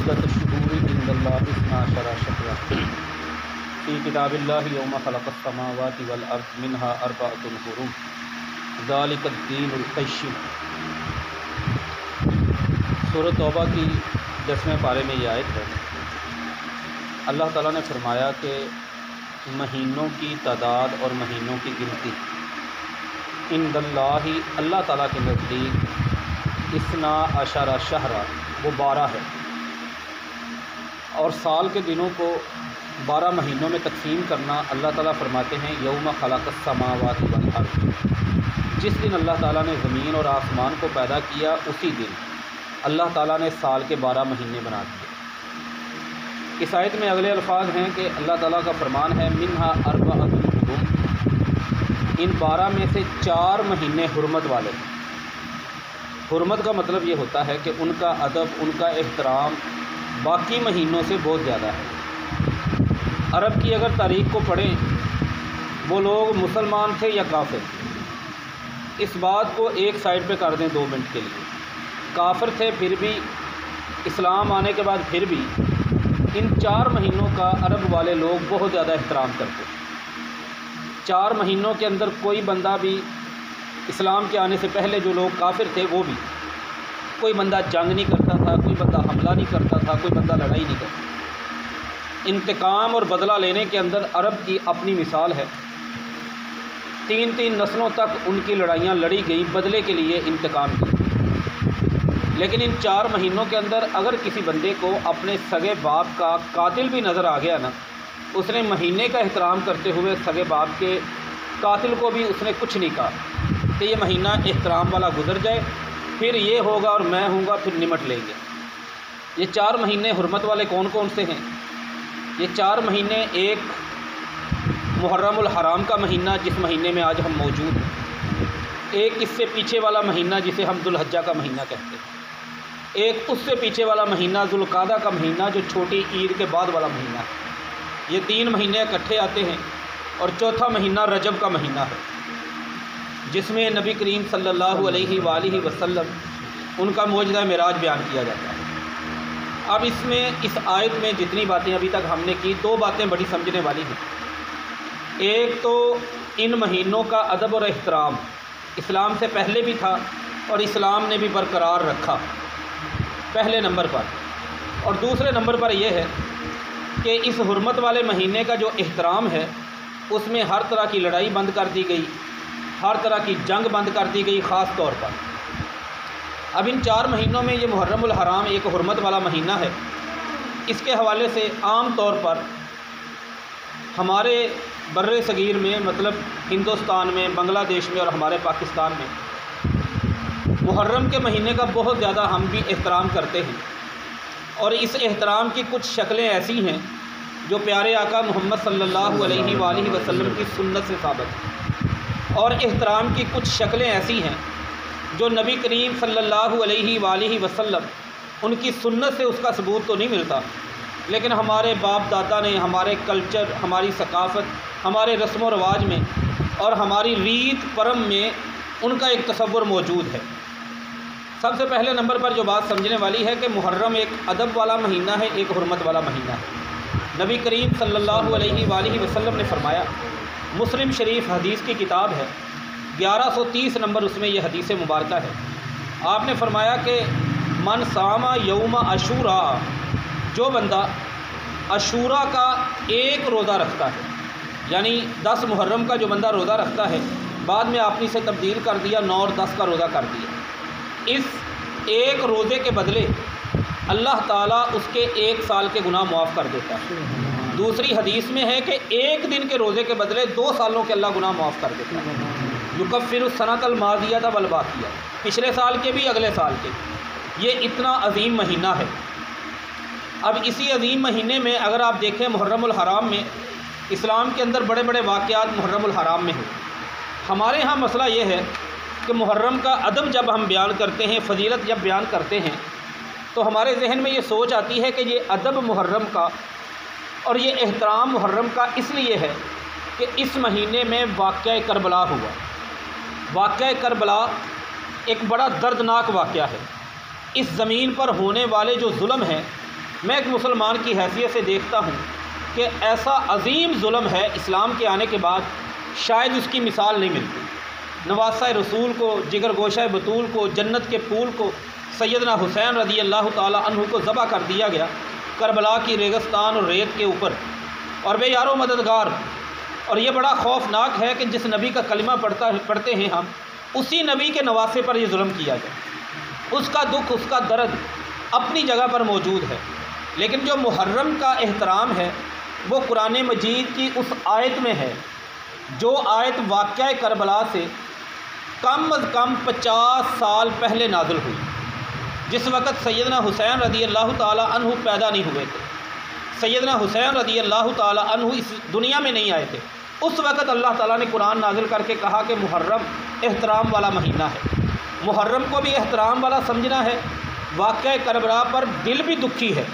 عدۃ الشهور عند اللہ 12 شهرا فی کتاب اللہ یوم خلق السماوات والارض منها 4 حرم ذلک الدین القیم۔ سورۃ توبہ کی 10ویں پارے میں یہ آیت ہے۔ اللہ تعالیٰ نے فرمایا کہ مہینوں کی تعداد اور مہینوں کی گنتی عند اللہ، اللہ تعالیٰ کے نزدیک 12 شہرا، وہ 12 ہے، اور سال کے دنوں کو 12 مہینوں میں تقسیم کرنا اللہ تعالیٰ فرماتے ہیں یوم خلق السماوات والارض، جس دن اللہ تعالیٰ نے زمین اور آسمان کو پیدا کیا اسی دن اللہ تعالیٰ نے سال کے 12 مہینے بنا دیے۔ اس آیت میں اگلے الفاظ ہیں کہ اللہ تعالیٰ کا فرمان ہے منہا 4 حرم، ان 12 میں سے 4 مہینے حرمت والے ہیں۔ حرمت کا مطلب یہ ہوتا ہے کہ ان کا ادب، ان کا احترام باقی مہینوں سے بہت زیادہ ہے۔ عرب کی اگر تاریخ کو پڑھیں، وہ لوگ مسلمان تھے یا کافر، اس بات کو ایک سائڈ پہ کر دیں 2 منٹ کے لیے، کافر تھے پھر بھی، اسلام آنے کے بعد پھر بھی ان 4 مہینوں کا عرب والے لوگ بہت زیادہ احترام کرتے۔ 4 مہینوں کے اندر کوئی بندہ بھی، اسلام کے آنے سے پہلے جو لوگ کافر تھے وہ بھی، کوئی بندہ جنگ نہیں کرتا تھا، کوئی بندہ حملہ نہیں کرتا تھا، کوئی بندہ لڑائی نہیں کرتا۔ انتقام اور بدلہ لینے کے اندر عرب کی اپنی مثال ہے۔ 3 نسلوں تک ان کی لڑائیاں لڑی گئیں بدلے کے لیے، انتقام کے لیے۔ لیکن ان 4 مہینوں کے اندر اگر کسی بندے کو اپنے سگے باپ کا قاتل بھی نظر آ گیا نا، اس نے مہینے کا احترام کرتے ہوئے سگے باپ کے قاتل کو بھی اس نے کچھ نہیں کہا کہ یہ مہینہ احترام والا گزر جائے، پھر یہ ہوگا اور میں ہوں گا، پھر نمٹ لیں گے۔ یہ 4 مہینے حرمت والے کون کون سے ہیں؟ یہ 4 مہینے، ایک محرم الحرام کا مہینہ جس مہینے میں آج ہم موجود ہیں، ایک اس سے پیچھے والا مہینہ جسے ہم ذوالحجہ کا مہینہ کہتے ہیں، ایک اس سے پیچھے والا مہینہ ذوالقعدہ کا مہینہ جو چھوٹی عید کے بعد والا مہینہ ہے۔ یہ 3 مہینے اکٹھے آتے ہیں، اور چوتھا مہینہ رجب کا مہینہ ہے، جس میں نبی کریم صلی اللہ علیہ وآلہ وسلم ان کا معجزہ معراج بیان کیا جاتا ہے۔ اب اس آیت میں جتنی باتیں ابھی تک ہم نے کی، 2 باتیں بڑی سمجھنے والی ہیں۔ ایک تو ان مہینوں کا ادب اور احترام اسلام سے پہلے بھی تھا اور اسلام نے بھی برقرار رکھا، پہلے نمبر پر۔ اور دوسرے نمبر پر یہ ہے کہ اس حرمت والے مہینے کا جو احترام ہے، اس میں ہر طرح کی لڑائی بند کر دی گئی، ہر طرح کی جنگ بند کر دی گئی خاص طور پر۔ اب ان 4 مہینوں میں یہ محرم الحرام ایک حرمت والا مہینہ ہے۔ اس کے حوالے سے عام طور پر ہمارے بر صغیر میں، مطلب ہندوستان میں، بنگلہ دیش میں اور ہمارے پاکستان میں محرم کے مہینے کا بہت زیادہ ہم بھی احترام کرتے ہیں، اور اس احترام کی کچھ شکلیں ایسی ہیں جو پیارے آقا محمد صلی اللہ علیہ وآلہ وسلم کی سنت سے ثابت ہیں، اور احترام کی کچھ شکلیں ایسی ہیں جو نبی کریم صلی اللہ علیہ وآلہ وسلم ان کی سنت سے اس کا ثبوت تو نہیں ملتا، لیکن ہمارے باپ دادا نے، ہمارے کلچر، ہماری ثقافت، ہمارے رسم و رواج میں اور ہماری ریت پرم میں ان کا ایک تصور موجود ہے۔ سب سے پہلے نمبر پر جو بات سمجھنے والی ہے کہ محرم ایک ادب والا مہینہ ہے، ایک حرمت والا مہینہ ہے۔ نبی کریم صلی اللہ علیہ وآلہ وسلم نے فرمایا، مسلم شریف حدیث کی کتاب ہے، 1130 نمبر اس میں یہ حدیث مبارکہ ہے۔ آپ نے فرمایا کہ من صام یوم عاشوراء، جو بندہ عاشوراء کا ایک روزہ رکھتا ہے، یعنی 10 محرم کا جو بندہ روزہ رکھتا ہے، بعد میں آپ نے اسے تبدیل کر دیا، 9 اور 10 کا روزہ کر دیا، اس ایک روزے کے بدلے اللہ تعالیٰ اس کے 1 سال کے گناہ معاف کر دیتا ہے۔ دوسری حدیث میں ہے کہ 1 دن کے روزے کے بدلے 2 سالوں کے اللہ گناہ معاف کر دیتا ہے۔ یکفر السنۃ الماضیۃ والباقیہ، پچھلے سال کے بھی، اگلے سال کے۔ یہ اتنا عظیم مہینہ ہے۔ اب اسی عظیم مہینے میں اگر آپ دیکھیں محرم الحرام میں، اسلام کے اندر بڑے بڑے واقعات محرم الحرام میں ہیں۔ ہمارے ہاں مسئلہ یہ ہے کہ محرم کا ادب جب ہم بیان کرتے ہیں، فضیلت جب بیان کرتے ہیں، تو ہمارے ذہن میں یہ سوچ آتی ہے کہ یہ ادب محرم کا اور یہ احترام محرم کا اس لیے ہے کہ اس مہینے میں واقعہ کربلا ہوا۔ واقعہ کربلا ایک بڑا دردناک واقعہ ہے۔ اس زمین پر ہونے والے جو ظلم ہیں، میں ایک مسلمان کی حیثیت سے دیکھتا ہوں کہ ایسا عظیم ظلم ہے اسلام کے آنے کے بعد شاید اس کی مثال نہیں ملتی۔ نواسہ رسول کو، جگر گوشہ بطول کو، جنت کے پھول کو، سیدنا حسین رضی اللہ تعالی عنہ کو ذبح کر دیا گیا کربلا کی ریگستان اور ریت کے اوپر، اور بے یار و مددگار۔ اور یہ بڑا خوفناک ہے کہ جس نبی کا کلمہ پڑھتے ہیں ہم، اسی نبی کے نواسے پر یہ ظلم کیا جائے۔ اس کا دکھ، اس کا درد اپنی جگہ پر موجود ہے، لیکن جو محرم کا احترام ہے وہ قرآن مجید کی اس آیت میں ہے جو آیت واقعہ کربلا سے کم از کم 50 سال پہلے نازل ہوئی، جس وقت سیدنا حسین رضی اللہ تعالی عنہ پیدا نہیں ہوئے تھے۔ سیدنا حسین رضی اللہ تعالی عنہ اس دنیا میں نہیں آئے تھے۔ اس وقت اللہ تعالیٰ نے قرآن نازل کر کے کہا کہ محرم احترام والا مہینہ ہے، محرم کو بھی احترام والا سمجھنا ہے۔ واقعہ کربلا پر دل بھی دکھی ہے،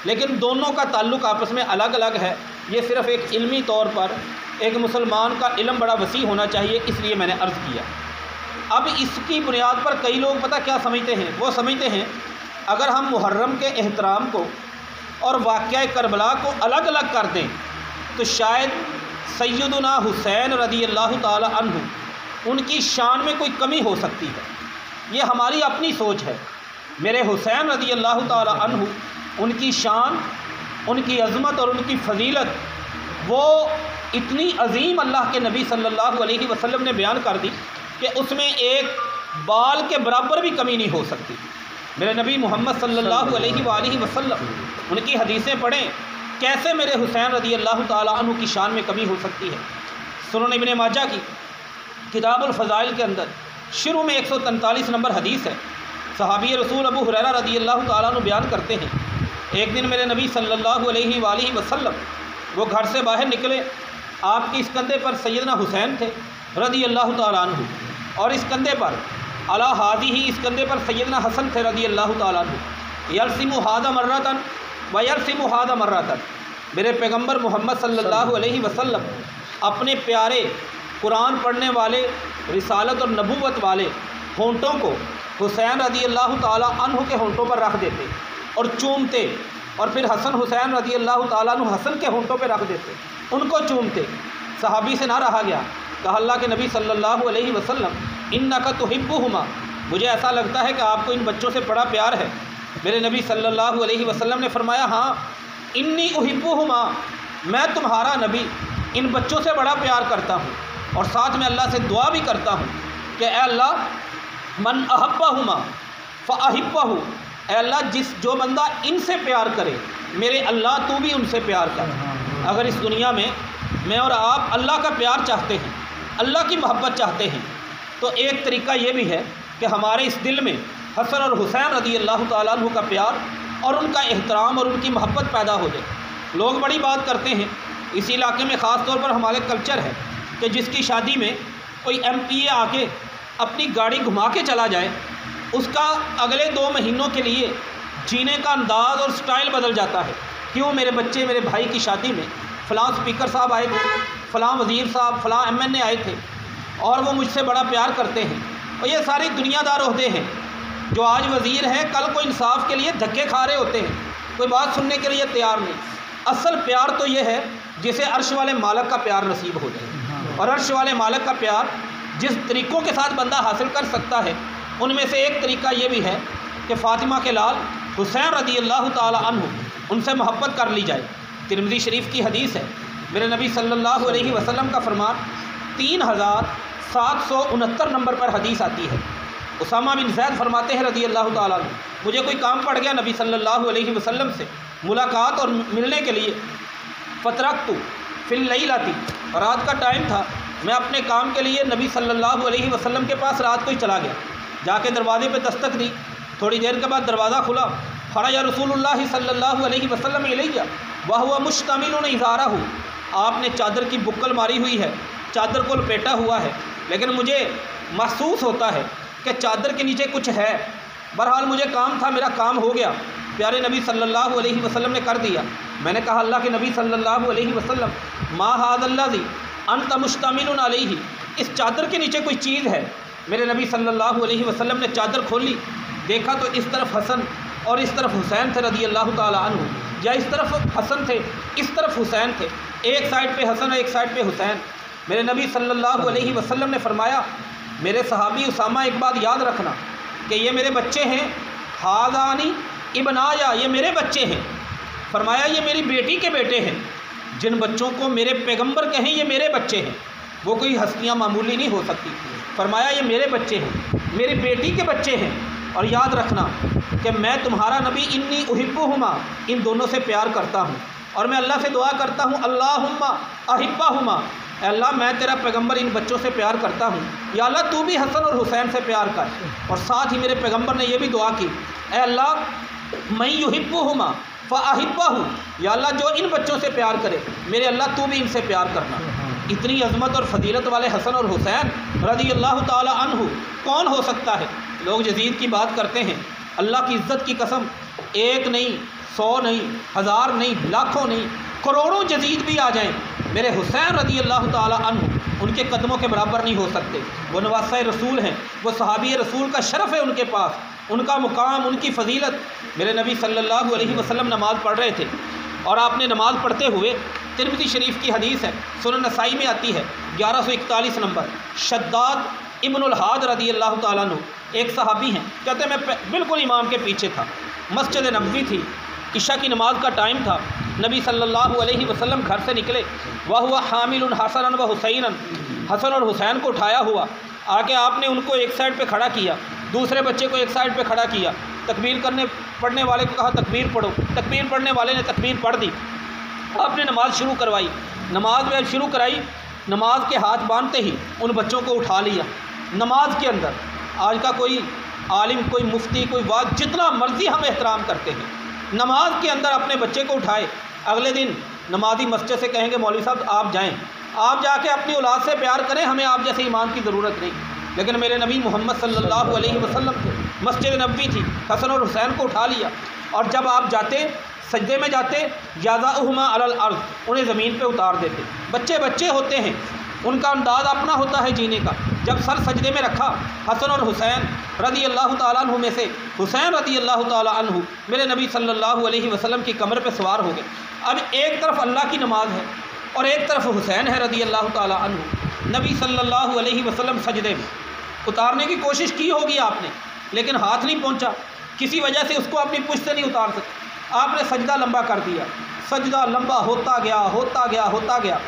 لیکن دونوں کا تعلق آپس میں الگ الگ ہے۔ یہ صرف ایک علمی طور پر ایک مسلمان کا علم بڑا وسیع ہونا چاہیے، اس لیے میں نے عرض کیا۔ اب اس کی بنیاد پر کئی لوگ پتہ کیا سمجھتے ہیں؟ وہ سمجھتے ہیں اگر ہم محرم کے احترام کو اور واقعہ کربلا کو الگ الگ کر دیں تو شاید سیدنا حسین رضی اللہ تعالی عنہ ان کی شان میں کوئی کمی ہو سکتی ہے۔ یہ ہماری اپنی سوچ ہے۔ میرے حسین رضی اللہ تعالی عنہ، ان کی شان، ان کی عظمت اور ان کی فضیلت وہ اتنی عظیم اللہ کے نبی صلی اللہ علیہ وسلم نے بیان کر دی کہ اس میں ایک بال کے برابر بھی کمی نہیں ہو سکتی۔ میرے نبی محمد صلی اللہ علیہ وآلہ وسلم، ان کی حدیثیں پڑھیں، کیسے میرے حسین رضی اللہ تعالیٰ عنہ کی شان میں کمی ہو سکتی ہے۔ سنن ابن ماجہ کی کتاب الفضائل کے اندر شروع میں 143 نمبر حدیث ہے۔ صحابی رسول ابو ہریرہ رضی اللہ تعالیٰ عنہ بیان کرتے ہیں، ایک دن میرے نبی صلی اللہ علیہ وآلہ وسلم وہ گھر سے باہر نکلے، آپ کے اس کندھے پر سیدنا حسین تھے رضی اللہ تعالیٰ عنہ، اور اس کندھے پر علی ہادی ہی، اس کندھے پر سیدنا حسن تھے رضی اللہ تعالیٰ عنہ۔ یرسم ھذا مرۃ و یرسم ھذا مرۃ، میرے پیغمبر محمد صلی اللہ علیہ وسلم اپنے پیارے قرآن پڑھنے والے، رسالت اور نبوت والے ہونٹوں کو حسین رضی اللہ تعالیٰ عنہ کے ہونٹوں پر رکھ دیتے اور چومتے، اور پھر حسن حسین رضی اللہ تعالیٰ عنہ حسن کے ہونٹوں پہ رکھ دیتے، ان کو چومتے۔ صحابی سے نہ رہا گیا، کہا اللہ کے نبی صلی اللہ علیہ وسلم انک تحبہما، مجھے ایسا لگتا ہے کہ آپ کو ان بچوں سے بڑا پیار ہے۔ میرے نبی صلی اللہ علیہ وسلم نے فرمایا ہاں انی احبہما، میں تمہارا نبی ان بچوں سے بڑا پیار کرتا ہوں، اور ساتھ میں اللہ سے دعا بھی کرتا ہوں کہ اے اللہ من احبہما فاحبہ، اے اللہ جو بندہ ان سے پیار کرے میرے اللہ تو بھی ان سے پیار کر۔ اگر اس دنیا میں میں اور آپ اللہ کا پیار چاہتے ہیں، اللہ کی محبت چاہتے ہیں، تو ایک طریقہ یہ بھی ہے کہ ہمارے اس دل میں حسن اور حسین رضی اللہ تعالیٰ عنہ کا پیار اور ان کا احترام اور ان کی محبت پیدا ہو جائے۔ لوگ بڑی بات کرتے ہیں، اسی علاقے میں خاص طور پر ہمارے کلچر ہے کہ جس کی شادی میں کوئی ایم پی اے آ کے اپنی گاڑی گھما کے چلا جائے، اس کا اگلے 2 مہینوں کے لیے جینے کا انداز اور سٹائل بدل جاتا ہے۔ کیوں؟ میرے بچے، میرے بھائی کی شادی میں فلاں سپیکر صاحب آئے تھے، فلاں وزیر صاحب، فلاں ایم این اے آئے تھے، اور وہ مجھ سے بڑا پیار کرتے ہیں۔ اور یہ ساری دنیا دار عہدے ہیں، جو آج وزیر ہیں کل کو انصاف کے لیے دھکے کھا رہے ہوتے ہیں، کوئی بات سننے کے لیے تیار نہیں۔ اصل پیار تو یہ ہے جسے عرش والے مالک کا پیار نصیب ہو جائے، اور عرش والے مالک کا پیار جس طریقوں کے ساتھ بندہ حاصل کر سکتا ہے، ان میں سے ایک طریقہ یہ بھی ہے کہ فاطمہ کے لال حسین رضی اللہ تعالی عنہ ان سے محبت کر لی جائے۔ ترمذی شریف کی حدیث ہے، میرے نبی صلی اللہ علیہ وسلم کا فرمان 3769 نمبر پر حدیث آتی ہے۔ اسامہ بن زید فرماتے ہیں رضی اللہ تعالیٰ عنہ، مجھے کوئی کام پڑ گیا نبی صلی اللہ علیہ وسلم سے ملاقات اور ملنے کے لیے، فترکت فی اللیلۃ، رات کا ٹائم تھا، میں اپنے کام کے لیے نبی صلی اللہ علیہ وسلم کے پاس رات کو ہی چلا گیا، جا کے دروازے پہ دستک دی، تھوڑی دیر کے بعد دروازہ کھلا، خرج رسول اللہ صلی اللہ علیہ وسلم الیہ وہو مشتمل ازارہ، آپ نے چادر کی بکل ماری ہوئی ہے، چادر کو لپیٹا ہوا ہے، لیکن مجھے محسوس ہوتا ہے کہ چادر کے نیچے کچھ ہے۔ بہرحال مجھے کام تھا، میرا کام ہو گیا، پیارے نبی صلی اللہ علیہ وسلم نے کر دیا۔ میں نے کہا اللہ کے نبی صلی اللہ علیہ وسلم ما ھذا الذی انت مشتمل علیہ، اس چادر کے نیچے کوئی چیز ہے۔ میرے نبی صلی اللہ علیہ وسلم نے چادر کھولی، دیکھا تو اس طرف حسن اور اس طرف حسین تھے رضی اللہ تعالی عنہ، یا اس طرف حسن تھے اس طرف حسین تھے، ایک سائڈ پہ حسن اور ایک سائڈ پہ حسین۔ میرے نبی صلی اللہ علیہ وسلم نے فرمایا، میرے صحابی اسامہ ایک بات یاد رکھنا کہ یہ میرے بچے ہیں، ہاذانی ابنایا، یہ میرے بچے ہیں۔ فرمایا یہ میری بیٹی کے بیٹے ہیں۔ جن بچوں کو میرے پیغمبر کہیں یہ میرے بچے ہیں، وہ کوئی ہستیاں معمولی نہیں ہو سکتی۔ فرمایا یہ میرے بچے ہیں، میری بیٹی کے بچے ہیں، اور یاد رکھنا کہ میں تمہارا نبی انی احبہما، ان دونوں سے پیار کرتا ہوں، اور میں اللہ سے دعا کرتا ہوں اللہم احبہما، اے اللہ میں تیرا پیغمبر ان بچوں سے پیار کرتا ہوں، یا اللہ تو بھی حسن اور حسین سے پیار کر۔ اور ساتھ ہی میرے پیغمبر نے یہ بھی دعا کی، اے اللہ من یحبہما فاحبہ، یا اللہ جو ان بچوں سے پیار کرے میرے اللہ تو بھی ان سے پیار کرنا۔ اتنی عظمت اور فضیلت والے حسن اور حسین رضی اللہ تعالی عنہ کون ہو سکتا ہے؟ لوگ یزید کی بات کرتے ہیں، اللہ کی عزت کی قسم، ایک نہیں، 100 نہیں، 1000 نہیں، لاکھوں نہیں، کروڑوں یزید بھی آ جائیں، میرے حسین رضی اللہ تعالی عنہ ان کے قدموں کے برابر نہیں ہو سکتے۔ وہ نواسہ رسول ہیں، وہ صحابی رسول کا شرف ہے ان کے پاس، ان کا مقام، ان کی فضیلت۔ میرے نبی صلی اللہ علیہ وسلم نماز پڑھ رہے تھے، اور آپ نے نماز پڑھتے ہوئے، ترمذی شریف کی حدیث ہے، سنن نسائی میں آتی ہے 1141 نمبر، شداد ابن الحاد رضی اللہ تعالیٰ عنہ ایک صحابی ہیں، کہتے ہیں میں بالکل امام کے پیچھے تھا، مسجد نبوی تھی، عشاء کی نماز کا ٹائم تھا، نبی صلی اللہ علیہ وسلم گھر سے نکلے، وَهُوَ حَامِلٌ حَسَنًا وَحُسَيْنًا، حسن اور حسین کو اٹھایا ہوا، آ کے آپ نے ان کو ایک سائڈ پہ کھڑا کیا، دوسرے بچے کو ایک سائڈ پہ کھڑا کیا، تکبیر پڑھنے والے کو کہا تکبیر پڑھو، تکبیر پڑھنے والے نے تکبیر پڑھ دی، آپ نے نماز شروع کروائی، نماز میں شروع کرائی، نماز کے ہاتھ باندھتے ہی ان بچوں کو اٹھا لیا نماز کے اندر۔ آج کا کوئی عالم، کوئی مفتی، کوئی واعظ، جتنا مرضی ہم احترام کرتے ہیں، نماز کے اندر اپنے بچے کو اٹھائے، اگلے دن نمازی مسجد سے کہیں گے مولوی صاحب آپ جائیں، آپ جا کے اپنی اولاد سے پیار کریں، ہمیں آپ جیسے امام کی ضرورت نہیں۔ لیکن میرے نبی محمد صلی اللہ علیہ وسلم تھے، مسجد نبوی تھی، حسن اور حسین کو اٹھا لیا، اور جب آپ جاتے سجدے میں جاتے یضعہما علی الارض، انہیں زمین پہ اتار دیتے۔ بچے بچے ہوتے ہیں، ان کا انداز اپنا ہوتا ہے جینے کا۔ جب سر سجدے میں رکھا، حسن اور حسین رضی اللہ تعالیٰ عنہ میں سے حسین رضی اللہ تعالیٰ عنہ میرے نبی صلی اللہ علیہ وسلم کی کمر پہ سوار ہو گئے۔ اب ایک طرف اللہ کی نماز ہے اور ایک طرف حسین ہے رضی اللہ تعالیٰ عنہ۔ نبی صلی اللہ علیہ وسلم سجدے میں اتارنے کی کوشش کی ہوگی آپ نے، لیکن ہاتھ نہیں پہنچا، کسی وجہ سے اس کو اپنی پشت سے نہیں اتار سکتے۔ آپ نے سجدہ لمبا کر دیا، سجدہ لمبا ہوتا گیا ہوتا گیا ہوتا گیا۔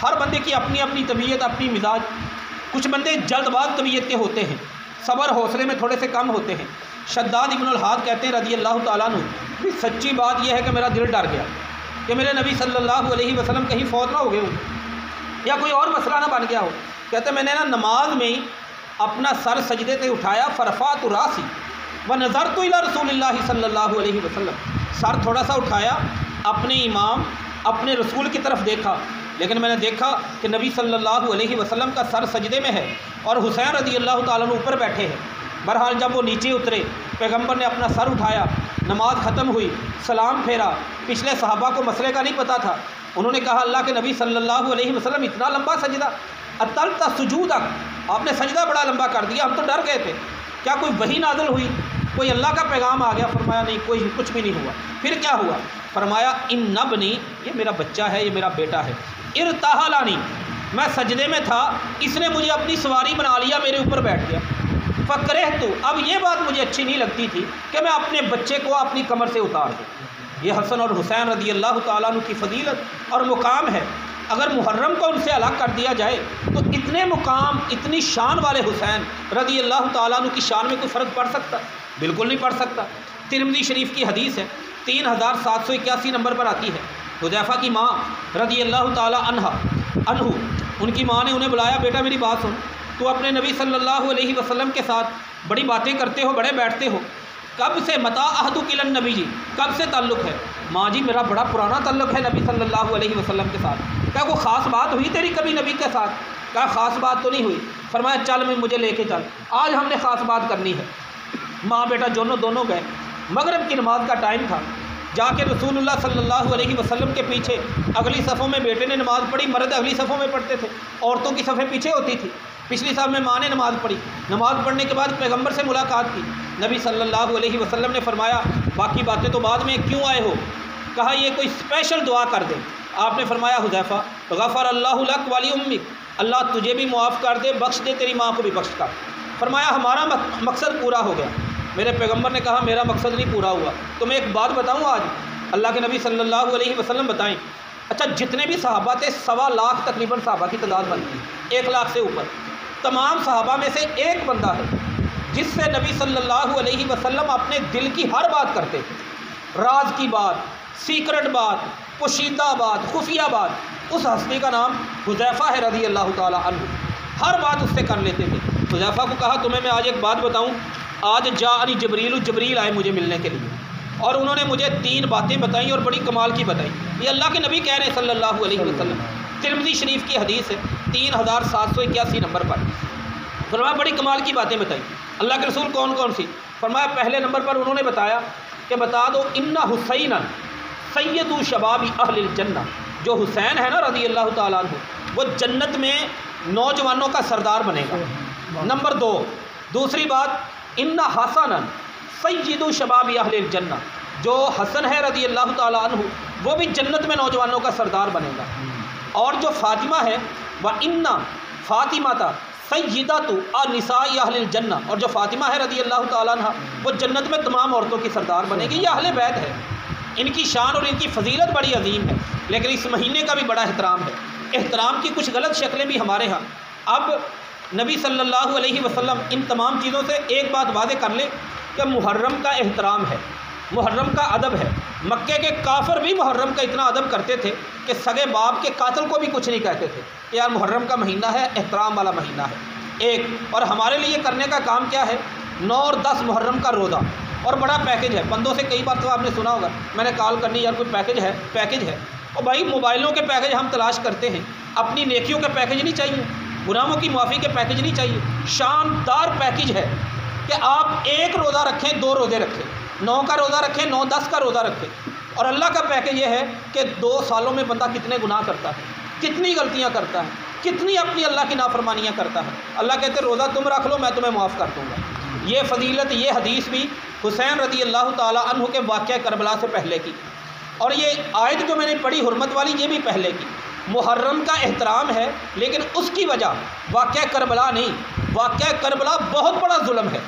ہر بندے کی اپنی اپنی طبیعت، اپنی مزاج، کچھ بندے جلد باز طبیعت کے ہوتے ہیں، صبر حوصلے میں تھوڑے سے کم ہوتے ہیں۔ شداد ابن الحاد کہتے ہیں رضی اللہ تعالیٰ عنہ، سچی بات یہ ہے کہ میرا دل ڈر گیا کہ میرے نبی صلی اللہ علیہ وسلم کہیں فوت نہ ہو گئے ہوں یا کوئی اور مسئلہ نہ بن گیا ہو۔ کہتے ہیں میں نے نماز میں اپنا سر سجدے سے اٹھایا، فرفعت راسی ونظرت الی رسول اللہ صلی اللہ علیہ وسلم، سر تھوڑا سا اٹھایا، اپنے امام اپنے رسول کی طرف دیکھا، لیکن میں نے دیکھا کہ نبی صلی اللہ علیہ وسلم کا سر سجدے میں ہے اور حسین رضی اللہ تعالیٰ عنہ اوپر بیٹھے ہیں۔ بہرحال جب وہ نیچے اترے، پیغمبر نے اپنا سر اٹھایا، نماز ختم ہوئی، سلام پھیرا۔ پچھلے صحابہ کو مسئلے کا نہیں پتہ تھا، انہوں نے کہا اللہ کے نبی صلی اللہ علیہ وسلم اتنا لمبا سجدہ، اطلت سجودک، آپ نے سجدہ بڑا لمبا کر دیا، ہم تو ڈر گئے تھے، کیا کوئی وحی نازل ہوئی، کوئی اللہ کا پیغام آ گیا؟ فرمایا نہیں، کوئی کچھ بھی نہیں ہوا۔ پھر کیا ہوا؟ فرمایا ان ابنی، یہ میرا بچہ ہے، یہ میرا بیٹا ہے، ارتحلانی، میں سجدے میں تھا، اس نے مجھے اپنی سواری بنا لیا، میرے اوپر بیٹھ گیا، فکرہت، اب یہ بات مجھے اچھی نہیں لگتی تھی کہ میں اپنے بچے کو اپنی کمر سے اتار دوں۔ یہ حسن اور حسین رضی اللہ تعالیٰ عنہ کی فضیلت اور مقام ہے۔ اگر محرم کو ان سے الگ کر دیا جائے تو اتنے مقام، اتنی شان والے حسین رضی اللہ تعالیٰ عنہ کی شان میں کوئی فرق پڑ سکتا؟ بالکل نہیں پڑ سکتا۔ ترمذی شریف کی حدیث ہے، 3781 نمبر پر آتی ہے، حذیفہ کی ماں رضی اللہ تعالیٰ عنہ، ان کی ماں نے انہیں بلایا، بیٹا میری بات سن، تو اپنے نبی صلی اللہ علیہ وسلم کے ساتھ بڑی باتیں کرتے ہو، بڑے بیٹھتے ہو، کب سے متا عہدک الی النبی جی، کب سے تعلق ہے؟ ماں جی میرا بڑا پرانا تعلق ہے نبی صلی اللہ علیہ وسلم کے ساتھ۔ کیا کوئی خاص بات ہوئی تیری کبھی نبی کے ساتھ؟ کیا خاص بات تو نہیں ہوئی؟ فرمایا چل میں مجھے لے کے چل، آج ہم نے خاص بات کرنی ہے۔ ماں بیٹا دونوں گئے، مغرب کی نماز کا ٹائم تھا، جا کے رسول اللہ صلی اللہ علیہ وسلم کے پیچھے اگلی صفوں میں بیٹے نے نماز پڑھی، مرد اگلی صفوں میں پڑھتے تھے، عورتوں کی صفیں پیچھے ہوتی تھی، پچھلی صف میں ماں نے نماز پڑھی۔ نماز پڑھنے کے بعد پیغمبر سے ملاقات کی، نبی صلی اللہ علیہ وسلم نے فرمایا باقی باتیں تو بعد میں، کیوں آئے ہو؟ کہا یہ کوئی اسپیشل دعا کر دے۔ آپ نے فرمایا حذیفہ غفر اللہ لک ولی امک، اللہ تجھے بھی معاف کر دے، بخش دے، تیری ماں کو بھی بخش کر۔ فرمایا ہمارا مقصد پورا ہو گیا۔ میرے پیغمبر نے کہا میرا مقصد نہیں پورا ہوا۔ تو میں ایک بات بتاؤں آج، اللہ کے نبی صلی اللہ علیہ وسلم بتائیں، اچھا جتنے بھی صحابہ تھے 1.25 لاکھ تقریباً صحابہ کی تعداد بنتی ہے، 1 لاکھ سے اوپر، تمام صحابہ میں سے ایک بندہ ہے جس سے نبی صلی اللہ علیہ وسلم اپنے دل کی ہر بات کرتے تھے، راز کی بات، سیکرٹ بات، پوشیدہ بات، خفیہ بات۔ اس ہستی کا نام حذیفہ ہے رضی اللہ تعالی عنہ، ہر بات اس سے کر لیتے تھے۔ حذیفہ کو کہا تمہیں میں آج ایک بات بتاؤں، آج جاءنی جبریل آئے مجھے ملنے کے لیے، اور انہوں نے مجھے 3 باتیں بتائیں اور بڑی کمال کی بتائیں۔ یہ اللہ کے نبی کہہ رہے ہیں صلی اللہ علیہ وسلم، ترمذی شریف کی حدیث ہے 3781 نمبر پر۔ فرمایا بڑی کمال کی باتیں بتائیں۔ اللہ کے رسول کون کون سی؟ فرمایا پہلے نمبر پر انہوں نے بتایا کہ بتا دو ان حسین سید شباب اہل الجنہ، جو حسین ہے نا رضی اللہ تعالیٰ عنہ، وہ جنت میں نوجوانوں کا سردار بنے گا۔ نمبر 2، دوسری بات ان حسن سید شباب اہل الجنہ، جو حسن ہے رضی اللہ تعالیٰ عنہ وہ بھی جنت میں نوجوانوں کا سردار بنے گا۔ اور جو فاطمہ ہے وہ ان فاطمہ سیدۃ النساء اہل الجنہ، اور جو فاطمہ ہے رضی اللہ تعالیٰ عنہ وہ جنت میں تمام عورتوں کی سردار بنے گی۔ یہ اہل بیت ہے، ان کی شان اور ان کی فضیلت بڑی عظیم ہے، لیکن اس مہینے کا بھی بڑا احترام ہے۔ احترام کی کچھ غلط شکلیں بھی ہمارے ہاں۔ اب نبی صلی اللہ علیہ وسلم ان تمام چیزوں سے ایک بات واضح کر لیں کہ محرم کا احترام ہے، محرم کا ادب ہے۔ مکے کے کافر بھی محرم کا اتنا ادب کرتے تھے کہ سگے باپ کے قاتل کو بھی کچھ نہیں کہتے تھے کہ یار محرم کا مہینہ ہے، احترام والا مہینہ ہے ایک۔ اور ہمارے لیے کرنے کا کام کیا ہے؟ 9 اور 10 محرم کا روزہ، اور بڑا پیکج ہے۔ بندوں سے کئی بار تو آپ نے سنا ہوگا، میں نے کال کرنی یار کوئی پیکج ہے، اور بھائی موبائلوں کے پیکج ہم تلاش کرتے ہیں، اپنی نیکیوں کے پیکج نہیں چاہیے، گناہوں کی معافی کے پیکج نہیں چاہیے۔ شاندار پیکج ہے کہ آپ 1 روزہ رکھیں، 2 روزے رکھیں، 9 کا روزہ رکھیں، 9 10 کا روزہ رکھیں۔ اور اللہ کا پیکج یہ ہے کہ 2 سالوں میں بندہ کتنے گناہ کرتا ہے، کتنی غلطیاں کرتا ہے، کتنی اپنی اللہ کی نافرمانیاں کرتا ہے۔ اللہ کہتے ہیں روزہ تم رکھ لو میں تمہیں معاف کر دوں گا۔ یہ فضیلت، یہ حدیث بھی حسین رضی اللہ تعالی عنہ کے واقعہ کربلا سے پہلے کی، اور یہ آیت جو میں نے پڑھی حرمت والی یہ بھی پہلے کی۔ محرم کا احترام ہے، لیکن اس کی وجہ واقعہ کربلا نہیں۔ واقعہ کربلا بہت بڑا ظلم ہے،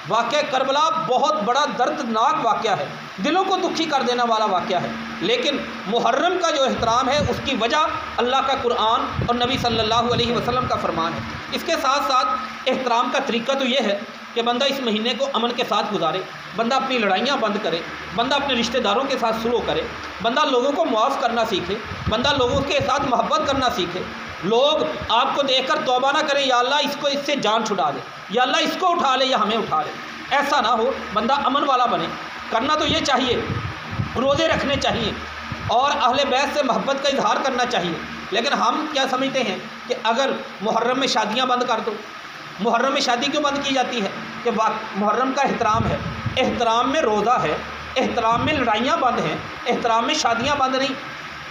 واقعہ کربلا بہت بڑا دردناک واقعہ ہے، دلوں کو دکھی کر دینے والا واقعہ ہے، لیکن محرم کا جو احترام ہے اس کی وجہ اللہ کا قرآن اور نبی صلی اللہ علیہ وسلم کا فرمان ہے۔ اس کے ساتھ ساتھ احترام کا طریقہ تو یہ ہے کہ بندہ اس مہینے کو امن کے ساتھ گزارے، بندہ اپنی لڑائیاں بند کرے، بندہ اپنے رشتہ داروں کے ساتھ سلوک کرے، بندہ لوگوں کو معاف کرنا سیکھے، بندہ لوگوں کے ساتھ محبت کرنا سیکھے۔ لوگ آپ کو دیکھ کر توبہ نہ کریں یا اللہ اس کو اس سے جان چھڑا دے، یا اللہ اس کو اٹھا لے یا ہمیں اٹھا لے، ایسا نہ ہو۔ بندہ امن والا بنے۔ کرنا تو یہ چاہیے، روزے رکھنے چاہیے اور اہل بیت سے محبت کا اظہار کرنا چاہیے، لیکن ہم کیا سمجھتے ہیں کہ اگر محرم میں شادیاں بند کر دو، محرم میں شادی کیوں بند کی جاتی ہے؟ کہ محرم کا احترام ہے، احترام میں روزہ ہے، احترام میں لڑائیاں بند ہیں، احترام میں شادیاں بند نہیں۔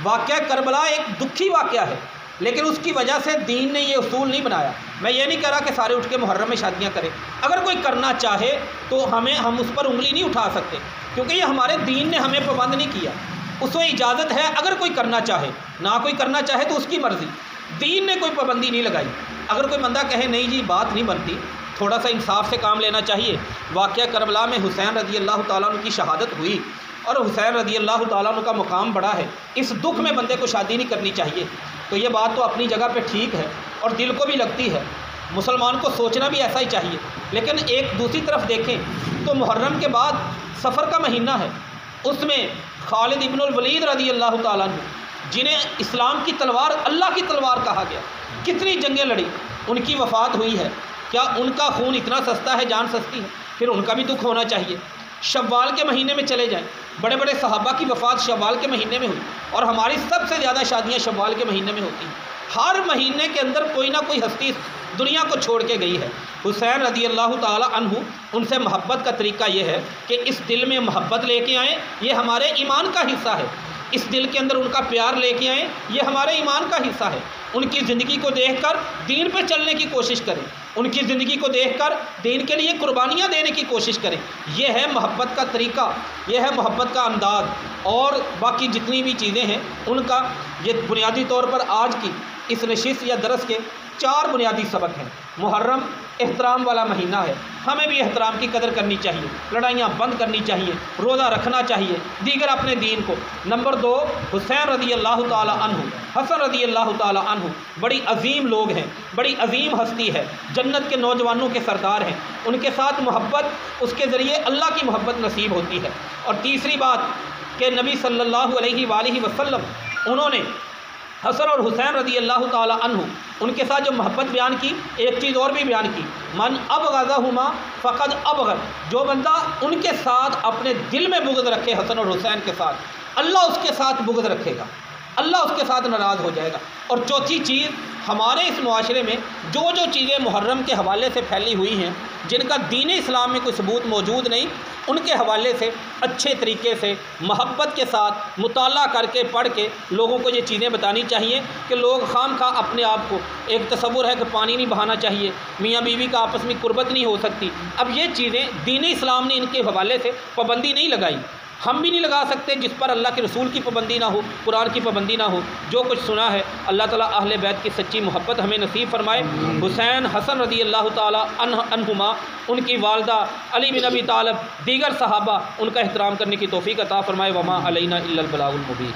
واقعہ کربلا ایک دکھی واقعہ ہے، لیکن اس کی وجہ سے دین نے یہ اصول نہیں بنایا۔ میں یہ نہیں کہہ رہا کہ سارے اٹھ کے محرم میں شادیاں کریں، اگر کوئی کرنا چاہے تو ہم اس پر انگلی نہیں اٹھا سکتے، کیونکہ یہ ہمارے دین نے ہمیں پابند نہیں کیا۔ اس کو اجازت ہے اگر کوئی کرنا چاہے، نہ کوئی کرنا چاہے تو اس کی مرضی، دین نے کوئی پابندی نہیں لگائی۔ اگر کوئی بندہ کہے نہیں جی بات نہیں بنتی، تھوڑا سا انصاف سے کام لینا چاہیے۔ واقعہ کربلا میں حسین رضی اللہ تعالیٰ عنہ کی شہادت ہوئی، اور حسین رضی اللہ تعالیٰ عنہ کا مقام بڑا ہے، اس دکھ میں بندے کو شادی نہیں کرنی چاہیے۔ تو یہ بات تو اپنی جگہ پہ ٹھیک ہے اور دل کو بھی لگتی ہے، مسلمان کو سوچنا بھی ایسا ہی چاہیے۔ لیکن ایک دوسری طرف دیکھیں تو محرم کے بعد سفر کا مہینہ ہے، اس میں خالد ابن الولید رضی اللہ تعالیٰ عنہ، جنہیں اسلام کی تلوار اللہ کی تلوار کہا گیا، کتنی جنگیں لڑی، ان کی وفات ہوئی ہے۔ کیا ان کا خون اتنا سستا ہے، جان سستی ہے؟ پھر ان کا بھی دکھ ہونا چاہیے۔ شوال کے مہینے میں چلے جائیں، بڑے بڑے صحابہ کی وفات شوال کے مہینے میں ہوئی، اور ہماری سب سے زیادہ شادیاں شوال کے مہینے میں ہوتی ہیں۔ ہر مہینے کے اندر کوئی نہ کوئی ہستی دنیا کو چھوڑ کے گئی ہے۔ حسین رضی اللہ تعالی عنہ، ان سے محبت کا طریقہ یہ ہے کہ اس دل میں محبت لے کے آئیں، یہ ہمارے ایمان کا حصہ ہے۔ اس دل کے اندر ان کا پیار لے کے آئیں، یہ ہمارے ایمان کا حصہ ہے۔ ان کی زندگی کو دیکھ کر دین پہ چلنے کی کوشش کریں، ان کی زندگی کو دیکھ کر دین کے لیے قربانیاں دینے کی کوشش کریں۔ یہ ہے محبت کا طریقہ، یہ ہے محبت کا انداز۔ اور باقی جتنی بھی چیزیں ہیں ان کا یہ بنیادی طور پر آج کی اس نشست یا درس کے 4 بنیادی سبق ہیں۔ محرم احترام والا مہینہ ہے، ہمیں بھی احترام کی قدر کرنی چاہیے، لڑائیاں بند کرنی چاہیے، روزہ رکھنا چاہیے دیگر اپنے دین کو۔ نمبر 2، حسین رضی اللہ تعالی عنہ، حسن رضی اللہ تعالی عنہ بڑی عظیم لوگ ہیں، بڑی عظیم ہستی ہے، جنت کے نوجوانوں کے سردار ہیں، ان کے ساتھ محبت، اس کے ذریعے اللہ کی محبت نصیب ہوتی ہے۔ اور تیسری بات کہ نبی صلی اللہ علیہ وآلہ وسلم انہوں نے حسن اور حسین رضی اللہ تعالی عنہ ان کے ساتھ جو محبت بیان کی، ایک چیز اور بھی بیان کی، من ابغضہما فقد ابغض، جو بندہ ان کے ساتھ اپنے دل میں بغض رکھے حسن اور حسین کے ساتھ، اللہ اس کے ساتھ بغض رکھے گا، اللہ اس کے ساتھ ناراض ہو جائے گا۔ اور چوتھی چیز، ہمارے اس معاشرے میں جو چیزیں محرم کے حوالے سے پھیلی ہوئی ہیں، جن کا دین اسلام میں کوئی ثبوت موجود نہیں، ان کے حوالے سے اچھے طریقے سے محبت کے ساتھ مطالعہ کر کے پڑھ کے لوگوں کو یہ چیزیں بتانی چاہیے کہ لوگ خام خواہ اپنے آپ کو ایک تصور ہے کہ پانی نہیں بہانا چاہیے، میاں بیوی کا آپس میں قربت نہیں ہو سکتی۔ اب یہ چیزیں دین اسلام نے ان کے حوالے سے پابندی نہیں لگائی، ہم بھی نہیں لگا سکتے جس پر اللہ کے رسول کی پابندی نہ ہو، قرآن کی پابندی نہ ہو۔ جو کچھ سنا ہے اللہ تعالیٰ اہل بیت کی سچی محبت ہمیں نصیب فرمائے۔ حسین حسن رضی اللہ تعالیٰ عنہما، ان کی والدہ علی بن ابی طالب، دیگر صحابہ، ان کا احترام کرنے کی توفیق عطا فرمائے۔ وما علینا الا البلاغ المبین۔